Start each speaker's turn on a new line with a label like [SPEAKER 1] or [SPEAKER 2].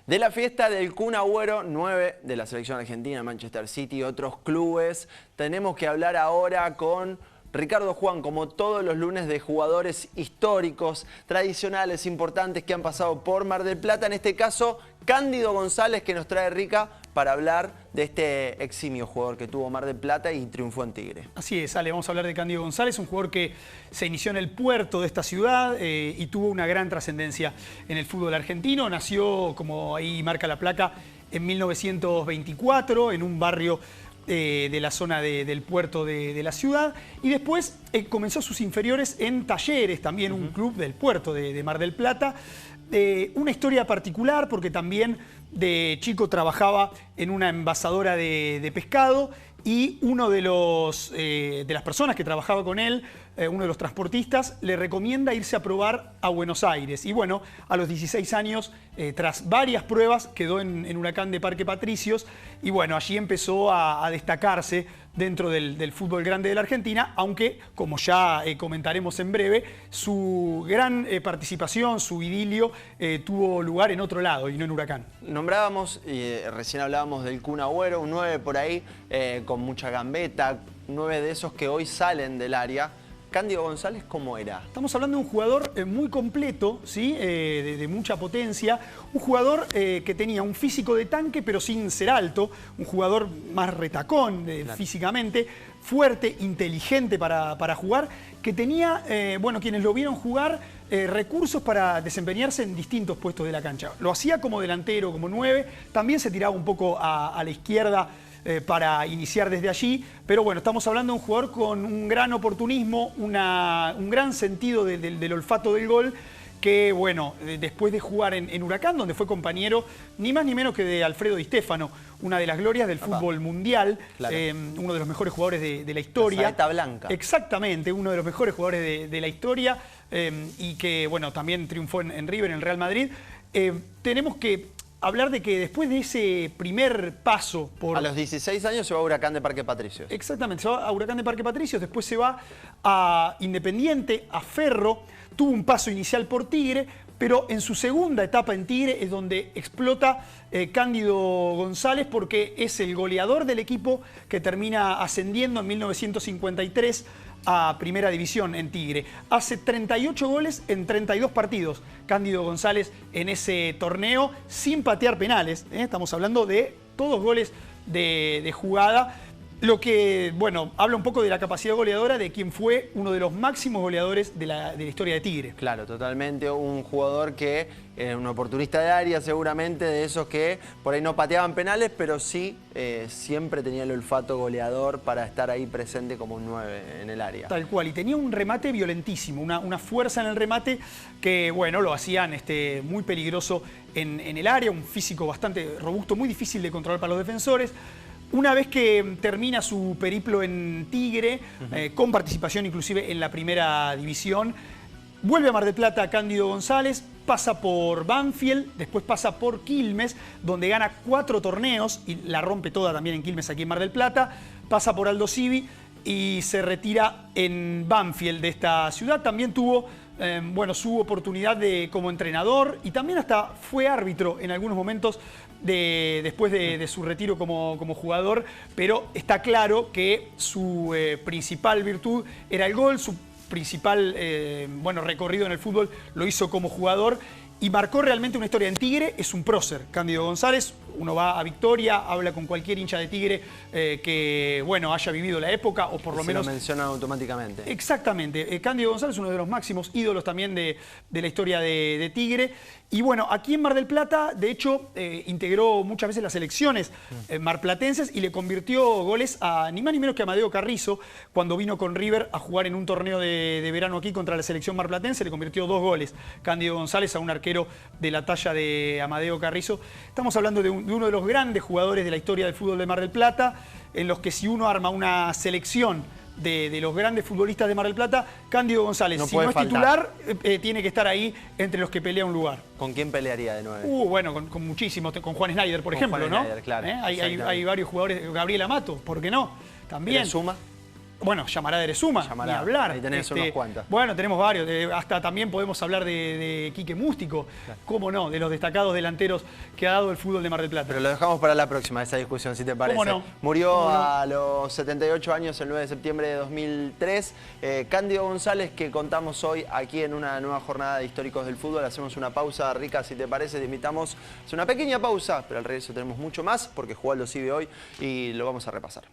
[SPEAKER 1] De la fiesta del Kun Agüero, 9 de la selección argentina, Manchester City y otros clubes, tenemos que hablar ahora con Ricardo Juan, como todos los lunes, de jugadores históricos, tradicionales, importantes que han pasado por Mar del Plata. En este caso, Cándido González, que nos trae Rica para hablar de este eximio jugador que tuvo Mar del Plata y triunfó en Tigre.
[SPEAKER 2] Así es, Ale, vamos a hablar de Cándido González, un jugador que se inició en el puerto de esta ciudad y tuvo una gran trascendencia en el fútbol argentino. Nació, como ahí marca la placa, en 1924, en un barrio de la zona del puerto de la ciudad, y después comenzó sus inferiores en Talleres, también un club del puerto de Mar del Plata. Una historia particular porque también de chico trabajaba en una envasadora de pescado, y uno de las personas que trabajaba con él, uno de los transportistas, le recomienda irse a probar a Buenos Aires. Y bueno, a los 16 años, tras varias pruebas, quedó en Huracán de Parque Patricios, y bueno, allí empezó a destacarse dentro del fútbol grande de la Argentina, aunque, como ya comentaremos en breve, su gran participación, su idilio, tuvo lugar en otro lado y no en Huracán.
[SPEAKER 1] Nombrábamos, recién hablábamos del Kun Agüero, un 9 por ahí, con mucha gambeta, 9 de esos que hoy salen del área. Cándido González, ¿cómo era?
[SPEAKER 2] Estamos hablando de un jugador muy completo, ¿sí? De mucha potencia, un jugador que tenía un físico de tanque pero sin ser alto, un jugador más retacón claro, físicamente, fuerte, inteligente para jugar, que tenía, bueno, quienes lo vieron jugar, recursos para desempeñarse en distintos puestos de la cancha. Lo hacía como delantero, como 9, también se tiraba un poco a la izquierda, para iniciar desde allí, pero bueno, estamos hablando de un jugador con un gran oportunismo, un gran sentido del olfato del gol, que bueno, después de jugar en Huracán, donde fue compañero ni más ni menos que de Alfredo Di Stéfano, una de las glorias del fútbol mundial, claro, uno de los mejores jugadores de la historia.
[SPEAKER 1] La saeta blanca.
[SPEAKER 2] Exactamente, uno de los mejores jugadores de la historia, y que bueno, también triunfó en River, en el Real Madrid. Tenemos que hablar de que después de ese primer paso por...
[SPEAKER 1] A los 16 años se va a Huracán de Parque Patricios.
[SPEAKER 2] Exactamente, se va a Huracán de Parque Patricios, después se va a Independiente, a Ferro, tuvo un paso inicial por Tigre, pero en su segunda etapa en Tigre es donde explota Cándido González, porque es el goleador del equipo que termina ascendiendo en 1953 a Primera División en Tigre. Hace 38 goles en 32 partidos Cándido González en ese torneo, sin patear penales. Estamos hablando de todos goles de jugada, lo que, bueno, habla un poco de la capacidad goleadora de quien fue uno de los máximos goleadores de la historia de Tigre.
[SPEAKER 1] Claro, totalmente. Un jugador que, un oportunista de área seguramente, de esos que por ahí no pateaban penales, pero sí siempre tenía el olfato goleador para estar ahí presente como un 9 en el área.
[SPEAKER 2] Tal cual, y tenía un remate violentísimo, una fuerza en el remate que, bueno, lo hacían muy peligroso en el área, un físico bastante robusto, muy difícil de controlar para los defensores. Una vez que termina su periplo en Tigre, con participación inclusive en la Primera División, vuelve a Mar del Plata Cándido González, pasa por Banfield, después pasa por Quilmes, donde gana 4 torneos y la rompe toda también en Quilmes, aquí en Mar del Plata, pasa por Aldo Civi y se retira en Banfield de esta ciudad. También tuvo bueno, su oportunidad como entrenador, y también hasta fue árbitro en algunos momentos después de su retiro como jugador, pero está claro que su principal virtud era el gol, su principal bueno, recorrido en el fútbol lo hizo como jugador y marcó realmente una historia en Tigre. Es un prócer, Cándido González. Uno va a Victoria, habla con cualquier hincha de Tigre que, bueno, haya vivido la época, o por lo menos...
[SPEAKER 1] Se lo mencionan automáticamente.
[SPEAKER 2] Exactamente. Cándido González, uno de los máximos ídolos también de la historia de Tigre. Y bueno, aquí en Mar del Plata, de hecho, integró muchas veces las selecciones marplatenses y le convirtió goles a ni más ni menos que a Amadeo Carrizo, cuando vino con River a jugar en un torneo de verano aquí contra la selección marplatense. Le convirtió 2 goles Cándido González a un arquero de la talla de Amadeo Carrizo. Estamos hablando de uno de los grandes jugadores de la historia del fútbol de Mar del Plata, en los que si uno arma una selección de los grandes futbolistas de Mar del Plata, Cándido González, si no es titular, tiene que estar ahí entre los que pelea un lugar.
[SPEAKER 1] ¿Con quién pelearía de 9?
[SPEAKER 2] Bueno, con muchísimos, con Juan Snyder, por ejemplo,
[SPEAKER 1] Juan
[SPEAKER 2] ¿no?
[SPEAKER 1] Snyder, claro,
[SPEAKER 2] hay varios jugadores, Gabriel Amato, ¿por qué no? También.
[SPEAKER 1] ¿Suma?
[SPEAKER 2] Bueno, Yamará de Erezuma,
[SPEAKER 1] Yamará,
[SPEAKER 2] ni hablar.
[SPEAKER 1] ahí tenés unos cuantos.
[SPEAKER 2] Bueno, tenemos varios. Hasta también podemos hablar de Quique Mústico. Claro. ¿Cómo no? De los destacados delanteros que ha dado el fútbol de Mar del Plata.
[SPEAKER 1] Pero lo dejamos para la próxima, esa discusión, si te parece.
[SPEAKER 2] ¿Cómo no?
[SPEAKER 1] Murió a los 78 años, el 9 de septiembre de 2003. Cándido González, que contamos hoy aquí en una nueva jornada de Históricos del Fútbol. Hacemos una pausa, Rica, si te parece. Te invitamos a hacer una pequeña pausa, pero al regreso tenemos mucho más, porque Juan lo sigue hoy y lo vamos a repasar.